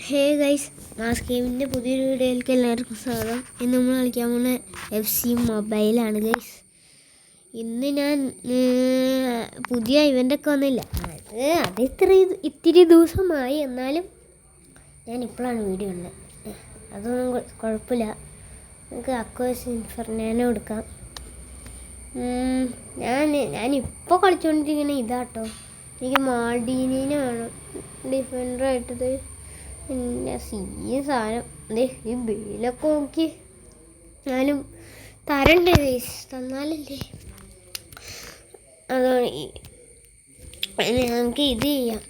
Hey guys, mass ഗെയിമിൻ്റെ പുതിയൊരു വീഡിയോയിലേക്ക് എല്ലാവർക്കും സ്വാഗതം. ഇന്ന് നമ്മൾ കളിക്കാൻ പോകുന്ന FC മൊബൈലാണ് ഗൈസ്. ഇന്ന് ഞാൻ പുതിയ ഇവൻ്റൊക്കെ വന്നില്ല, അത് ഇത്തിരി ദിവസമായി. എന്നാലും ഞാൻ ഇപ്പോഴാണ് വീഡിയോ ഉള്ളത്. അതൊന്നും കുഴപ്പമില്ല, നമുക്ക് അക്വേഴ്സ് ഇൻഫെർനാനോ എടുക്കാം. ഞാനിപ്പോൾ കളിച്ചുകൊണ്ടിരിക്കുന്ന ഇതാട്ടോ. എനിക്ക് മാൾഡീനിനെ വേണം ഡിഫൻഡറായിട്ടത്. പിന്നെ സാധനം ഈ ബില്ലൊക്കെ നോക്കി ഞാനും തരണ്ടേ ഗൈസ്, തന്നാലല്ലേ. അതാണ് ഞങ്ങൾക്ക് ഇത് ചെയ്യാം,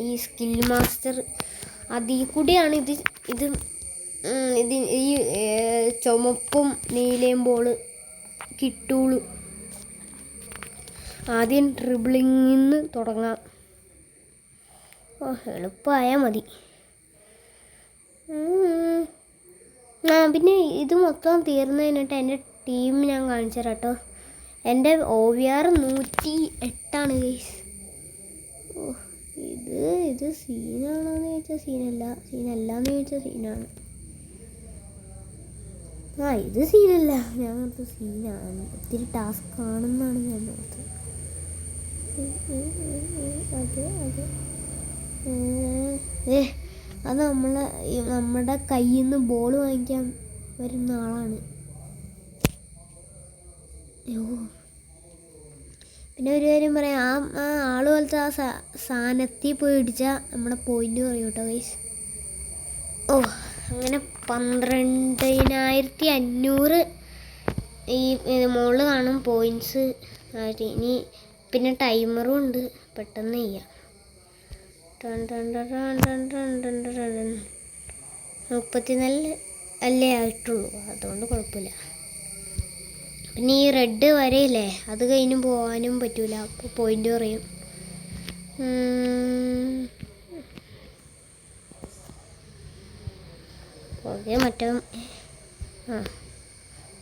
ഈ സ്കിൽ മാസ്റ്റർ അതിൽ കൂടിയാണ് ഈ ചുമപ്പും നീലയും ബോൾ കിട്ടുള്ളൂ. ആദ്യം ഡ്രിബിളിങ്ങിൽ നിന്ന് തുടങ്ങാം. എളുപ്പമായാൽ മതി. പിന്നെ ഇത് മൊത്തം തീർന്നു കഴിഞ്ഞിട്ട് എൻ്റെ ടീം ഞാൻ കാണിച്ചു തരാം കേട്ടോ. എൻ്റെ OVR 108 ഗൈസ്. ഇത് സീനാണോന്ന് ചോദിച്ചാൽ സീനല്ലാന്ന് ചോദിച്ചാൽ സീനാണ്. ഇത് സീനല്ല, ഞാൻ ഓർത്ത് സീനാണ്. ഒത്തിരി ടാസ്ക് ആണെന്നാണ് ഞാൻ ഓർത്തത്. അത് നമ്മുടെ കയ്യിൽ നിന്ന് ബോൾ വാങ്ങിക്കാൻ വരുന്ന ആളാണ്. പിന്നെ ഒരു കാര്യം പറയാം, ആ ആള് പോലത്തെ ആ സാധനത്തിൽ പോയി ഇടിച്ചാൽ നമ്മുടെ പോയിന്റ് പറയും കേട്ടോ ഗൈസ്. അങ്ങനെ 12,500 ഈ മുകളിൽ കാണും പോയിൻറ്റ്സ്. ഇനി പിന്നെ ടൈമറും ഉണ്ട്, പെട്ടെന്ന് ചെയ്യാം. 34 അല്ലേ ആയിട്ടുള്ളൂ, അതുകൊണ്ട് കുഴപ്പമില്ല. പിന്നെ ഈ റെഡ് വരയില്ലേ, അത് കഴിഞ്ഞ് പോകാനും പറ്റൂല, അപ്പോൾ പോയിന്റ് പറയും.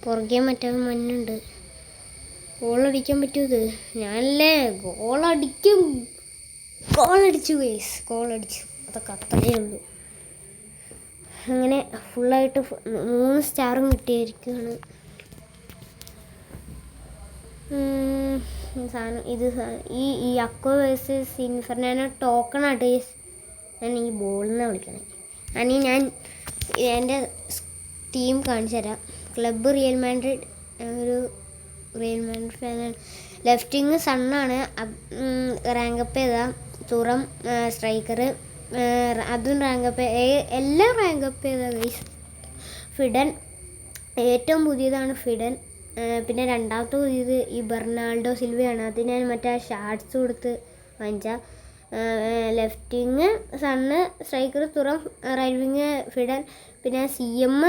പുറകെ മറ്റേ മഞ്ഞുണ്ട്. ഗോളടിക്കാൻ പറ്റുമോ? ഇത് ഞാനല്ലേ ഗോളടിച്ചു ഗൈസ്, ഗോളടിച്ചു. അതൊക്കെ അത്രയേ ഉള്ളൂ. അങ്ങനെ ഫുള്ളായിട്ട് 3 സ്റ്റാറും കിട്ടിയിരിക്കുകയാണ്. ഈ അക്വ വേഴ്സസ് ഇൻഫെർനാനോ ടോക്കണാണ് ഗൈസ്. ഞാൻ ഈ ബോളിനെ വിളിക്കണേ. ഞാൻ എൻ്റെ ടീം കാണിച്ചു തരാം. ക്ലബ്ബ് റിയൽ മാഡ്രിഡ്, ഒരു റിയൽ മാഡ്രിഡ് ഫാനാണ്. ലെഫ്റ്റിങ് സണ്ണാണ്, റാങ്കപ്പ് ചെയ്താൽ തുറം സ്ട്രൈക്കർ, അതും റാങ്കപ്പ്, എല്ലാം റാങ്കപ്പ് ചെയ്താൽ ഗൈസ്. ഫിഡൻ ഏറ്റവും പുതിയതാണ് ഫിഡൻ. പിന്നെ രണ്ടാമത്തെ പുതിയത് ഈ ബെർണാൾഡോ സിൽവയാണ്. അത് ഞാൻ മറ്റേ ഷാർട്സ് കൊടുത്ത് വാങ്ങിച്ച. Left wing Son, striker Thuram, right wing Foden, പിന്നെ CM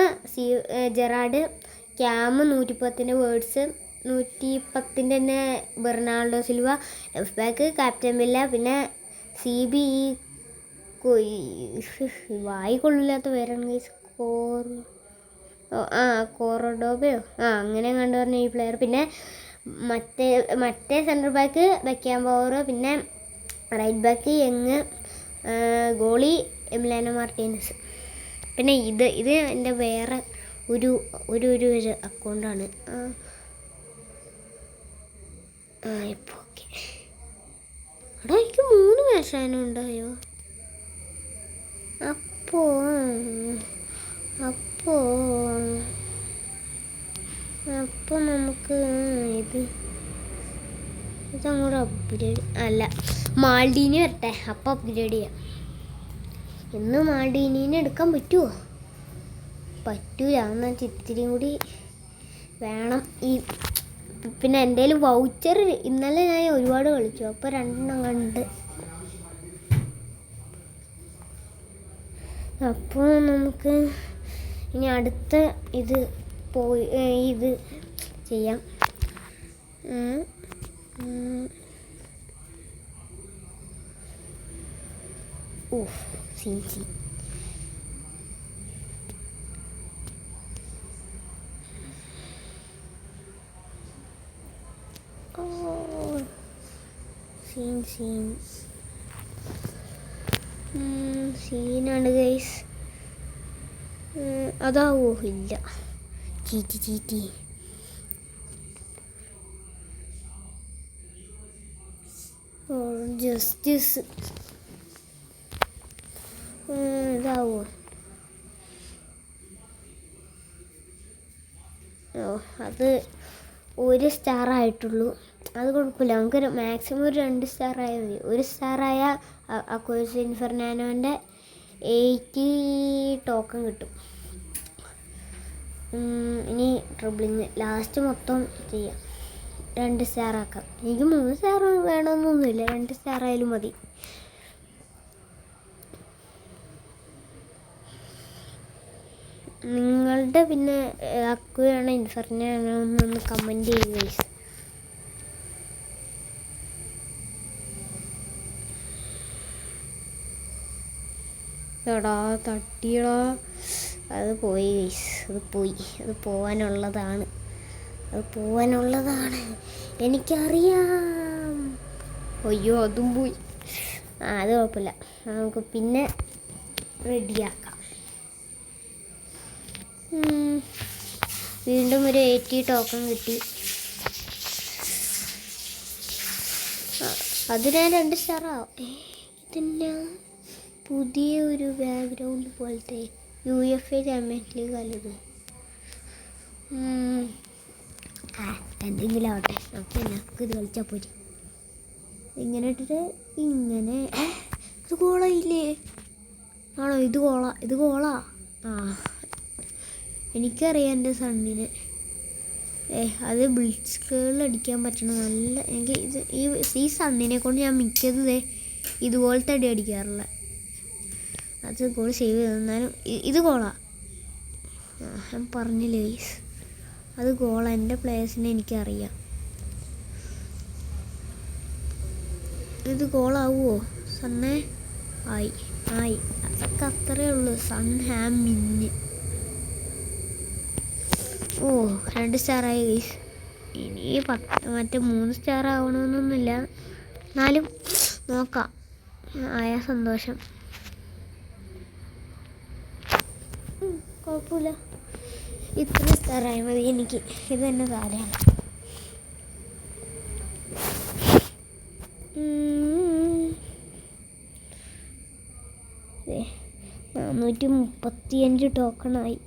ജെറാഡ്, ക്യാം 110 വേർഡ്സ്, 110 തന്നെ Bernardo Silva, left back captain Villa, പിന്നെ CB വായി കൊള്ളില്ലാത്ത പേരാണ് ഗൈസ്, കോറഡോബയോ അങ്ങനെ കണ്ടു പറഞ്ഞ ഈ പ്ലെയർ. പിന്നെ മറ്റേ സെൻറ്റർ ബാക്ക് ബെക്കാൻ പവർ, പിന്നെ right back young, goalie Emiliano Martinez. പിന്നെ ഇത് എൻ്റെ വേറെ ഒരു അക്കൗണ്ടാണ്. ഇപ്പോൾ ഓക്കെ. എനിക്ക് 3 മാച്ചാനും ഉണ്ടായോ? അപ്പോൾ നമുക്ക് ഇതങ്ങോട്ട് അപ്ഗ്രേഡ് അല്ല, മാൾഡീനി വരട്ടെ, അപ്പോൾ അപ്ഗ്രേഡ് ചെയ്യാം. ഇന്ന് മാൾഡീനീനെ എടുക്കാൻ പറ്റുമോ? പറ്റൂല, എന്നാൽ ഇത്തിരിയും കൂടി വേണം. പിന്നെ എൻ്റെ കയ്യിൽ വൗച്ചർ ഇന്നലെ ഞാൻ ഒരുപാട് കളിച്ചു, അപ്പോൾ 2 കണ്ട്. അപ്പോൾ നമുക്ക് ഇനി അടുത്ത ഇത് ചെയ്യാം. സീൻ സീൻ സീനാണ് ഗൈസ്. അതാവോ? ഇല്ല, ചീറ്റി. ജസ്റ്റിസ് ഇതാവോ? അത് 1 സ്റ്റാർ ആയിട്ടുള്ളൂ. അത് കുഴപ്പമില്ല, നമുക്ക് മാക്സിമം ഒരു 2 സ്റ്റാർ ആയാൽ മതി. 1 സ്റ്റാറായ അക്വേഴ്സ് ഇൻഫെർനാനോൻ്റെ 80 ടോക്കൺ കിട്ടും. ഇനി ട്രിബിളിങ് ലാസ്റ്റ് മൊത്തം ചെയ്യാം. 2 സ്റ്റാർ ആക്കാം. എനിക്ക് 3 സ്റ്റാർ വേണമെന്നൊന്നുമില്ല, 2 സ്റ്റാർ ആയാലും മതി. നിങ്ങളുടെ പിന്നെ അക്വയാണ് ഇൻഫെർനാനോ എന്നൊന്ന് കമൻറ്റ് ചെയ്യുക ഗൈസ്. എടാ തട്ടിയടാ, അത് പോയി ഗൈസ്, അത് പോവാനുള്ളതാണ്, എനിക്കറിയാം. അയ്യോ, അതും പോയി. അത് കുഴപ്പമില്ല, നമുക്ക് പിന്നെ റെഡിയാക്കാം. വീണ്ടും ഒരു 80 ടോക്കൺ കിട്ടി. അത് ഞാൻ 2 സ്റ്റാറാവും. ഇതെന്നാ പുതിയ ഒരു ബാക്ക്ഗ്രൗണ്ട് പോലത്തെ UFA ചാമ്പ്യൻസ് ലീഗ് അല്ലത്. എന്തെങ്കിലും ആവട്ടെ, നമുക്ക് ഇത് കളിച്ചാൽ പോരി. ഇങ്ങനെ ഇട്ടിട്ട് ഇങ്ങനെ. ഇത് ഗോളായില്ലേ? ആണോ? ഇത് ഗോളാ. എനിക്കറിയാം എൻ്റെ സണ്ണിന്. അത് ബ്ലിറ്റ്സ് കേളിൽ അടിക്കാൻ പറ്റണം. നല്ല എനിക്ക് ഈ സണ്ണിനെ കൊണ്ട് ഞാൻ മിക്കത് ഇതുപോലത്തെ അടി അടിക്കാറില്ല. അത് ഗോൾ സേവ് ചെയ്തെന്നാലും ഇത് ഗോളാ. ഞാൻ പറഞ്ഞില്ലേ ഗൈസ്, അത് ഗോളാ. എൻ്റെ പ്ലേയേഴ്സിനെ എനിക്കറിയാം. ഇത് ഗോളാവുമോ സണ്ണേ? ആയി. അതൊക്കെ അത്രയേ ഉള്ളൂ. Son Heung Min. 2 സ്റ്റാറായി ഗൈസ്. ഇനി മറ്റേ 3 സ്റ്റാർ ആവണമെന്നൊന്നുമില്ല, എന്നാലും നോക്കാം. ആയാ സന്തോഷം. കുഴപ്പമില്ല, ഇത്ര സ്റ്റാറായാൽ മതി എനിക്ക്. ഇത് തന്നെ ധാരാളം. 435 ടോക്കണായി.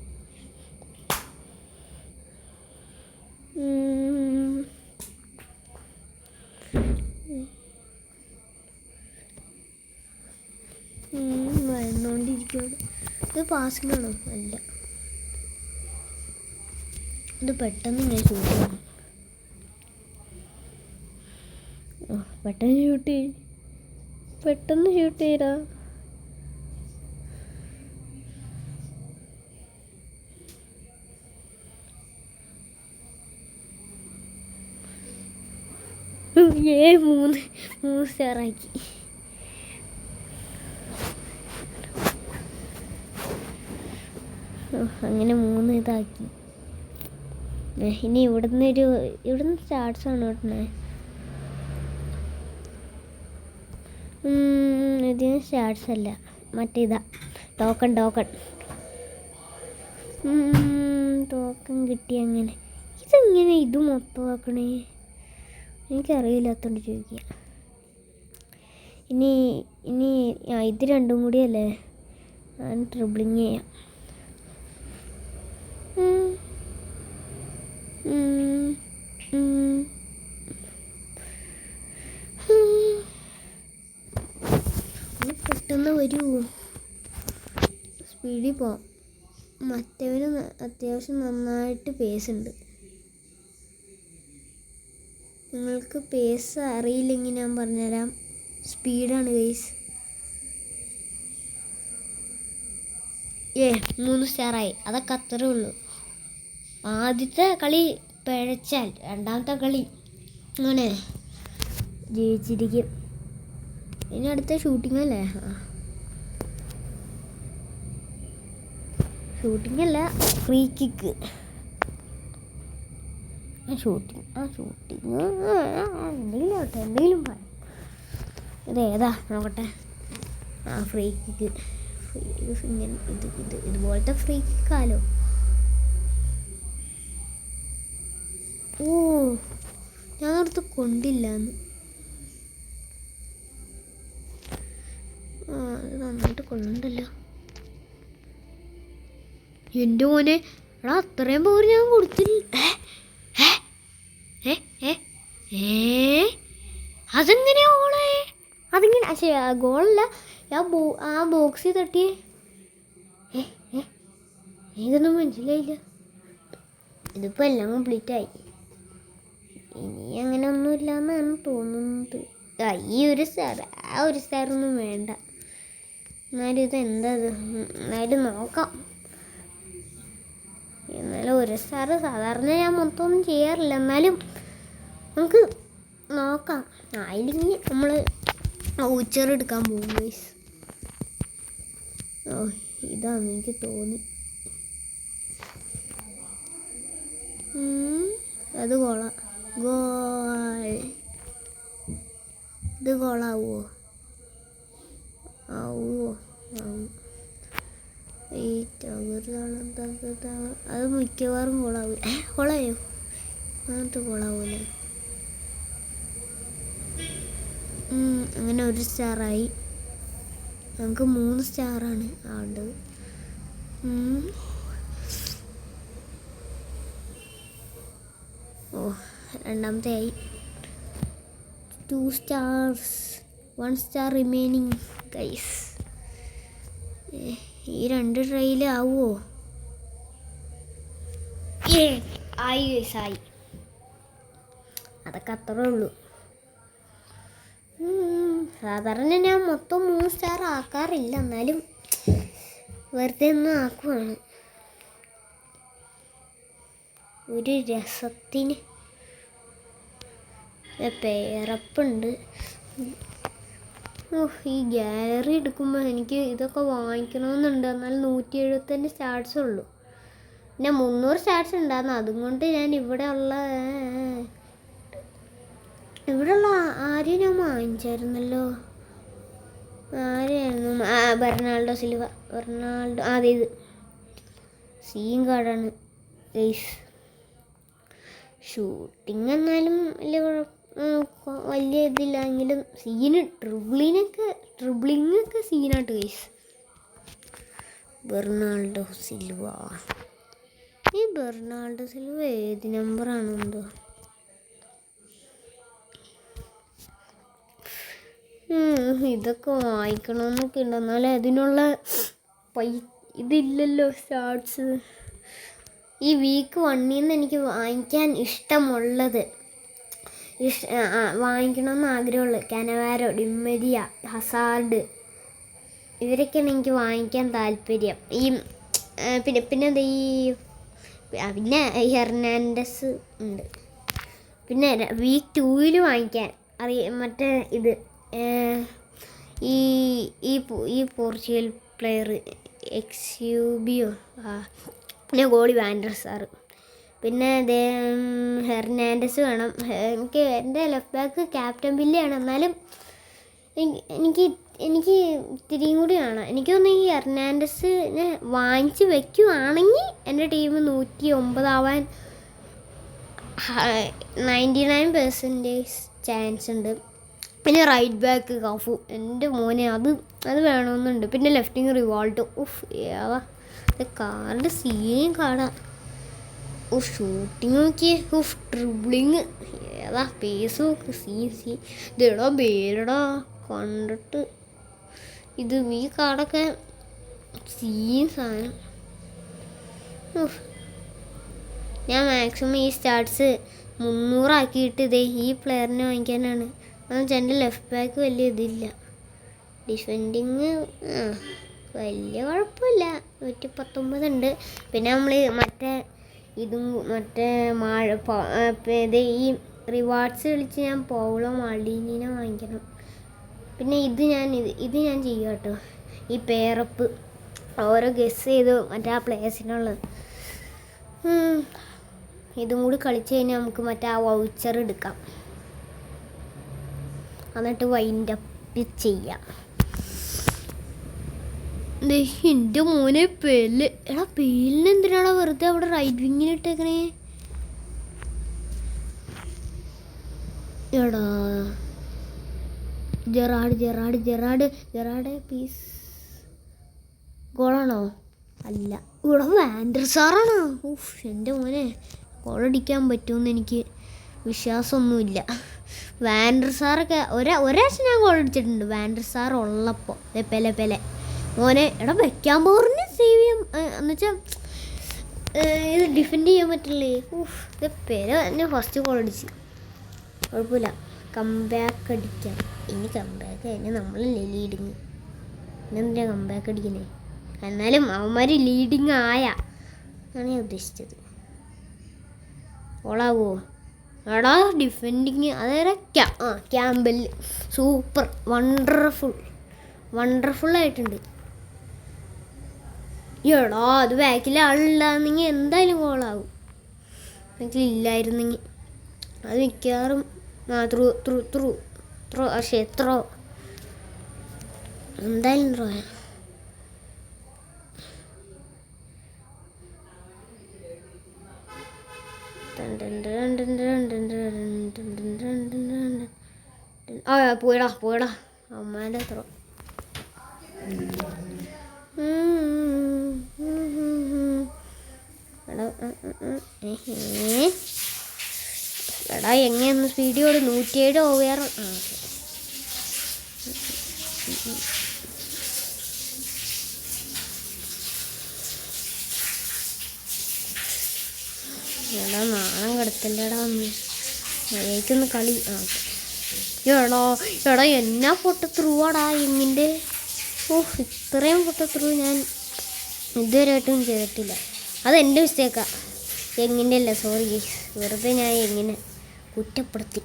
വന്നുകൊണ്ടിരിക്കുകയാണ്. ഇത് പാസിംഗ് ആണോ? അല്ല, ഇത് പെട്ടെന്ന് ഞാൻ ഷൂട്ട് ചെയ്യണം. പെട്ടെന്ന് ഷൂട്ട് ചെയ്താ. മൂന്ന് സ്റ്റാറാക്കി. അങ്ങനെ 3 ഇതാക്കി. ഇനി ഇവിടുന്ന് സ്റ്റാർട്ട്സാണ് കേട്ടണേ. ഇതിന് സ്റ്റാർട്ട്സ് അല്ല, മറ്റേതാ ടോക്കൺ കിട്ടി. അങ്ങനെ ഇതെങ്ങനെ ഇത് മൊത്തമാക്കണേ? എനിക്കറിയില്ലാത്തോണ്ട് ചോദിക്കുക. ഇനി ഇത് രണ്ടും കൂടിയല്ലേ ഞാൻ ട്രിബിളിങ് ചെയ്യാം. പെട്ടെന്ന് വരൂ, സ്പീഡിൽ പോവാം. മറ്റവന് അത്യാവശ്യം നന്നായിട്ട് പേസ് ഉണ്ട്. നിങ്ങൾക്ക് പേസ് അറിയില്ലെങ്കിൽ ഞാൻ പറഞ്ഞുതരാം. സ്പീഡാണ് ഗൈസ്. 3 സ്റ്റാറായി. അതൊക്കെ അത്രേ ഉള്ളൂ. ആദ്യത്തെ കളി പിഴച്ചാൽ രണ്ടാമത്തെ കളി അങ്ങനെ ജയിച്ചിരിക്കും. ഇനി അടുത്ത ഷൂട്ടിംഗ് അല്ലേ? ഷൂട്ടിംഗ് അല്ല, ഫ്രീ കിക്ക്. ഷൂട്ടിംഗ് എന്തെങ്കിലും പറയാം. ഇതേതാ നോക്കട്ടെ. Free kick. ഇങ്ങനെ ഇതുപോലത്തെ ഫ്രീക്കാലോ. ഓ, ഞാൻ അടുത്ത് കൊണ്ടില്ലാന്ന്. അത് നന്നായിട്ട് കൊള്ളണ്ടല്ലോ എൻ്റെ മോനെ. എടാ അത്രയും പവർ ഞാൻ കൊടുത്തില്ല. അതെങ്ങനെയാ ഗോളേ? അതിങ്ങനെ പക്ഷേ ഗോളല്ല, ആ ബോക്സിൽ തട്ടിയേ. ഇതൊന്നും മനസ്സിലായില്ല. ഇതിപ്പോൾ എല്ലാം കംപ്ലീറ്റ് ആയി. ഇനി അങ്ങനെ ഒന്നുമില്ല എന്നാണ് തോന്നുന്നത്. ഈ ഒരു സ്റ്റാർ, ആ ഒരു സ്റ്റാറൊന്നും വേണ്ട. എന്നാലും ഇതെന്താ എന്നാലും നോക്കാം. എന്നാലും ഒരു സ്റ്റാർ സാധാരണ ഞാൻ മൊത്തം ഒന്നും ചെയ്യാറില്ല. എന്നാലും നമുക്ക് നോക്കാം. ആയില്ലെങ്കിൽ നമ്മൾ വൗച്ചർ എടുക്കാൻ പോകും ഗൈസ്. ഓ, ഇതാന്ന് എനിക്ക് തോന്നി. അത് കൊള്ളാം. ഗോൾ. ഇത് ഗോളാവോ? ആവോ? ഈ അത് മിക്കവാറും ഗോളാവും. ഗോളായോ? അങ്ങനത്തെ ഗോളാവൂല്ലേ? അങ്ങനെ ഒരു സ്റ്റാറായി. നമുക്ക് 3 സ്റ്റാറാണ് ആവേണ്ടത്. ഓ, രണ്ടാമത്തെ ആയി. 2 stars, 1 star remaining ഗൈസ്. ഈ 2 ട്രൈയിൽ ആവുമോ? ആയി ഗൈസ്, ആയി. അതൊക്കെ അത്രേ ഉള്ളൂ. സാധാരണ ഞാൻ മൊത്തം 3 സ്റ്റാർ ആക്കാറില്ല. എന്നാലും വെറുതെ ഒന്ന് ആക്കുവാണ് ഒരു രസത്തിന്. പേരപ്പുണ്ട്. ഈ ഗാലറി എടുക്കുമ്പോൾ എനിക്ക് ഇതൊക്കെ വാങ്ങിക്കണമെന്നുണ്ട്. എന്നാലും 175 സ്റ്റാർട്സ് ഉള്ളൂ. പിന്നെ 300 സ്റ്റാർട്സ് ഉണ്ടായിരുന്നു. അതുകൊണ്ട് ഞാൻ ഇവിടെയുള്ള ആരെയും ഞാൻ വാങ്ങിച്ചായിരുന്നല്ലോ. ആരെയായിരുന്നു? ബെർണാൾഡോ സിൽവ. അതെ, ഇത് സീൻ കാർഡാണ് ഗൈസ്. ഷൂട്ടിങ് എന്നാലും വലിയ ഇതില്ലെങ്കിലും ട്രിബിളിങ്ങൊക്കെ സീനായിട്ട് ഗൈസ്. ബെർണാൾഡോ സിൽവ. ഈ ബെർണാൾഡോ സിൽവ ഏത് നമ്പറാണെന്തോ? ഇതൊക്കെ വായിക്കണമെന്നൊക്കെ ഉണ്ട്. എന്നാലും അതിനുള്ള ഇതില്ലല്ലോ സ്റ്റാർട്സ്. ഈ വീക്ക് 1ൽ നിന്ന് എനിക്ക് വാങ്ങിക്കാൻ ഇഷ്ടമുള്ളത് വാങ്ങിക്കണമെന്ന് ആഗ്രഹമുള്ളത് കാനവാരോ, ഡിമരിയ, ഹസാർഡ്, ഇവരൊക്കെയാണ് എനിക്ക് വാങ്ങിക്കാൻ താല്പര്യം. ഈ പിന്നെ ഹെർനാൻഡസ് ഉണ്ട്. പിന്നെ വീക്ക് 2ൽ വാങ്ങിക്കാൻ മറ്റേ ഇത് ഈ പോർച്ചുഗൽ പ്ലെയർ എക്സ്യൂബിയോ, പിന്നെ ഗോളി വാൻഡർ സാറ്, പിന്നെ ഹെർനാൻഡസ് വേണം. എനിക്ക് എൻ്റെ ലെഫ്റ്റ് ബാക്ക് ക്യാപ്റ്റൻ ബില്ലിയാണ്. എന്നാലും എനിക്ക് ഇത്തിരിയും കൂടി വേണം. എനിക്ക് തോന്നുന്നു ഈ ഹെർനാൻഡസിനെ വാങ്ങിച്ച് വെക്കുവാണെങ്കിൽ എൻ്റെ ടീം 109 ആവാൻ 99% ചാൻസ് ഉണ്ട്. പിന്നെ റൈറ്റ് ബാക്ക് കഫു, എൻ്റെ മോനെ അത് വേണമെന്നുണ്ട്. പിന്നെ ലെഫ്റ്റിങ് റിവാൾട്ടോ. കാറിൻ്റെ സീനും കാണാം. ഷൂട്ടിങ് നോക്കിയേ. ട്രിബിളിങ് പേസ് നോക്ക്. ഇതെടാ പേരടാ കണ്ടിട്ട്. ഈ കാർഡൊക്കെ സീൻ സാധനം. ഞാൻ മാക്സിമം ഈ സ്റ്റാർട്സ് 300 ആക്കിയിട്ട് ഈ പ്ലെയറിനെ വാങ്ങിക്കാനാണ്. എന്നുവെച്ചാൽ എൻ്റെ ലെഫ്റ്റ് ബാക്ക് വലിയ ഇതില്ല. ഡിഫെൻഡിങ് വലിയ കുഴപ്പമില്ല. 119 ഉണ്ട്. പിന്നെ നമ്മൾ മറ്റേ ഈ റിവാർഡ്സ് കളിച്ച് ഞാൻ പൗളോ മാൾഡീനിനെ വാങ്ങിക്കണം. പിന്നെ ഇത് ഞാൻ ചെയ്യാം കേട്ടോ. ഈ പേരപ്പ് ഓരോ ഗസ് ചെയ്ത് മറ്റേ ആ പ്ലേസിനുള്ളത് ഇതും കൂടി കളിച്ച് കഴിഞ്ഞാൽ നമുക്ക് മറ്റേ ആ വൗച്ചർ എടുക്കാം. എന്നിട്ട് വൈൻഡപ്പ് ചെയ്യാം. എൻ്റെ മോനെ പേല്. എടാ പേലിന് എന്തിനാടാ വെറുതെ അവിടെ റൈറ്റ് വിങ്ങിന് ഇട്ടേക്കണേ? എടാ ജെറാഡ് പീസ് ഗോളാണോ? അല്ല, ഇവിടെ വാൻഡർ സാറാണോ? ഓഫ്, എൻ്റെ മോനെ ഗോളടിക്കാൻ പറ്റുമെന്ന് എനിക്ക് വിശ്വാസമൊന്നുമില്ല. വാൻഡർ സാറൊക്കെ ഒരാഴ്ച ഞാൻ ഗോളടിച്ചിട്ടുണ്ട് വാൻഡർ സാർ ഉള്ളപ്പോൾ. പെലെ മോനെ, എടാ വെക്കാൻ പോറിന് സേവ് ചെയ്യാൻ എന്നുവെച്ചാൽ ഇത് ഡിഫെൻഡ് ചെയ്യാൻ പറ്റില്ലേ? ഓഫ്, ഇത് പെല തന്നെ ഫസ്റ്റ് ഗോളടിച്ച്. കുഴപ്പമില്ല, കംബാക്ക് അടിക്കാം. ഇനി കംബാക്ക് കഴിഞ്ഞാൽ നമ്മളല്ലേ ലീഡിങ്. ഇന്നെന്തിനാ കംബാക്ക് അടിക്കുന്നേ? എന്നാലും അവന്മാർ ലീഡിങ് ആണ് ഞാൻ ഉദ്ദേശിച്ചത്. ഓളാവോ? എടാ ഡിഫെൻഡിങ് അതേറെ ക്യാമ്പൽ സൂപ്പർ വണ്ടർഫുള്ളായിട്ടുണ്ട്. എടാ അത് ബാക്കിൽ ആളില്ലാന്നെങ്കിൽ എന്തായാലും ഗോളാവും. ബാക്കിലില്ലായിരുന്നെങ്കിൽ അത് മിക്കവാറും ത്രോ എന്തായാലും ത്രോ. പോയടാ അമ്മേൻ്റെ ത്രോ. എടാ എങ്ങനെയൊന്ന് സ്പീഡിയോട് 107 ഓവർ. എടാ നാണം കിടത്തല്ലേടാ, മഴയ്ക്കൊന്ന് കളി. എടാ എന്നാ പൊട്ട ത്രൂ ആടാ എങ്ങിൻ്റെ. ഇത്രയും പൊട്ട ത്രൂ ഞാൻ ഇതുവരെയായിട്ടും ചെയ്തിട്ടില്ല. അതെൻ്റെ മിസ്റ്റേക്കാ, എങ്ങിൻ്റെ അല്ല. സോറി, വെറുതെ ഞാൻ എങ്ങനെ കുറ്റപ്പെടുത്തി.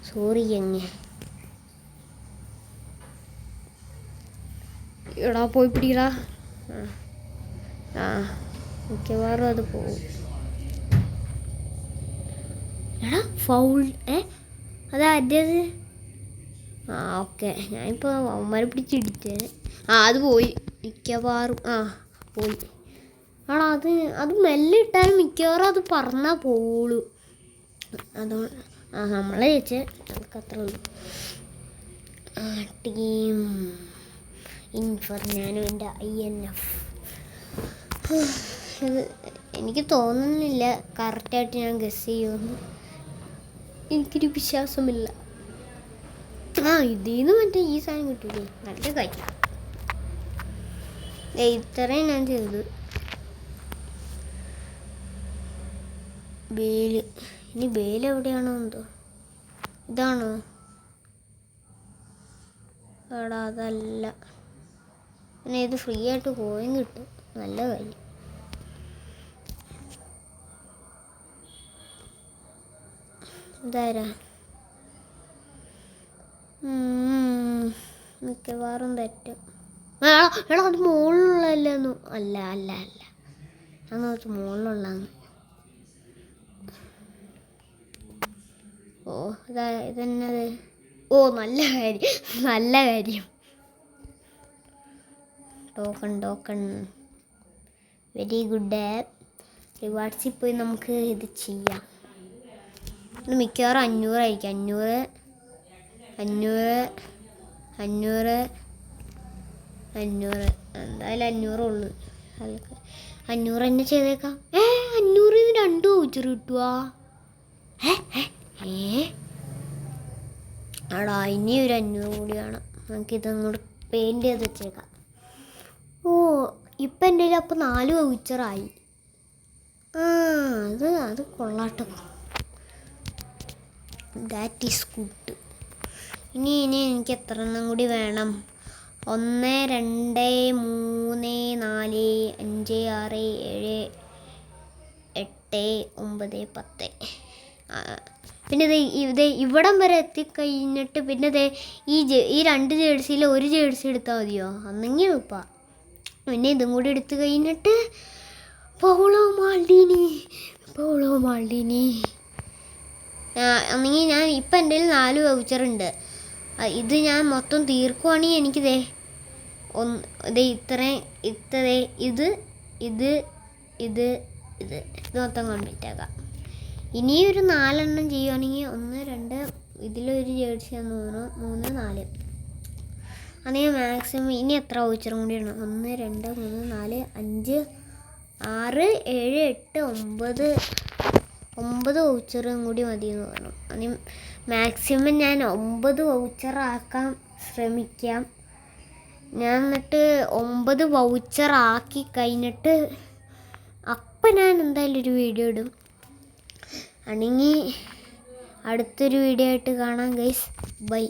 സോറി എങ്ങ. എടാ പോയി പിടിക്കടാ. മിക്കവാറും അത് പോവും. എടാ ഫൗൾ. അതാദ്യത് ഓക്കെ, ഞാനിപ്പോൾ അവന്മാരെ പിടിച്ചിടിച്ചേ. അത് പോയി മിക്കവാറും. പോയി. ആടാ അത് മെല്ലെ ഇട്ടാലും മിക്കവാറും അത് പറന്നാൽ പോവുള്ളൂ. അതുകൊണ്ട് നമ്മളെ ചേച്ചേ നമുക്ക് അത്ര ഉള്ളൂ. ടീം ഇൻഫെർനാനോൻ്റെ INF. ഇത് എനിക്ക് തോന്നുന്നില്ല കറക്റ്റായിട്ട് ഞാൻ ഗസ് ചെയ്യുമെന്ന്. എനിക്കൊരു വിശ്വാസമില്ല. ഇതിൽ നിന്ന് മറ്റേ ഈ സാധനം കിട്ടൂലേ, നല്ല കാര്യം. ഇത്രയും ഞാൻ ചെയ്തു. ബേല്. ഇനി ബേല് എവിടെയാണോ എന്തോ. ഇതാണോ? എടാ അതല്ല. പിന്നെ ഇത് ഫ്രീ ആയിട്ട് കോയിൻ കിട്ടും, നല്ല കാര്യം. ഇതാരാ? മിക്കവാറും തെറ്റും. എടാ അത് മുകളിലുള്ളതല്ലെന്നു. അല്ല അന്ന് വെച്ച് മുകളിലുള്ളതാണ്. ഇതെന്നത്? നല്ല കാര്യം. Token very good. റിവാർഡ്സിൽ പോയി നമുക്ക് ഇത് ചെയ്യാം. ഇത് മിക്കവാറും 500 ആയിരിക്കും. 500 എന്തായാലും 500 ഉള്ളു. 500 തന്നെ ചെയ്തേക്കാം. 500 2 വൗച്ചർ കിട്ടുക. എടാ ഇനി ഒരു 500 കൂടിയാണ്. നമുക്കിതങ്ങോട്ട് പെയിൻറ്റ് ചെയ്ത് വെച്ചേക്കാം. ഇപ്പം എൻ്റെ കയ്യിൽ അപ്പോൾ 4 വൗച്ചറായി. അത് കൊള്ളാട്ടോ. That is good. ഇനി എനിക്ക് എത്ര എണ്ണം കൂടി വേണം? 1 2 3 4 5 6 7 8 9 10. പിന്നെ ഇവിടം വരെ എത്തിക്കഴിഞ്ഞിട്ട് പിന്നെ ഈ 2 ജേഴ്സിയിൽ ഒരു ജേഴ്സി എടുത്താൽ മതിയോ? അന്നെങ്കിൽ ഇപ്പം പിന്നെ ഇതും കൂടി എടുത്തു കഴിഞ്ഞിട്ട് പൗളോ മാൾഡീനി അന്നെങ്കിൽ ഞാൻ ഇപ്പം എൻ്റെ കയ്യിൽ 4 വൗച്ചറുണ്ട്. ഇത് ഞാൻ മൊത്തം തീർക്കുവാണെങ്കിൽ എനിക്കിതേ ഇത് മൊത്തം കംപ്ലീറ്റ് ആക്കാം. ഇനിയൊരു 4 എണ്ണം ചെയ്യുവാണെങ്കിൽ 1 2 ഇതിലൊരു ജേഴ്സി 3 4 അത് ഞാൻ മാക്സിമം. ഇനി എത്ര വൗച്ചറും കൂടിയാണ്? 1 2 3 4 5 6 7 8 9 വൗച്ചറും കൂടി മതി എന്ന് പറഞ്ഞു. അതിന് മാക്സിമം ഞാൻ 9 വൗച്ചറാക്കാൻ ശ്രമിക്കാം. ഞാൻ എന്നിട്ട് 9 വൗച്ചറാക്കി കഴിഞ്ഞിട്ട് അപ്പം ഞാൻ എന്തായാലും ഒരു വീഡിയോ ഇടും. ആണെങ്കിൽ അടുത്തൊരു വീഡിയോ ആയിട്ട് കാണാം ഗൈസ്. ബൈ.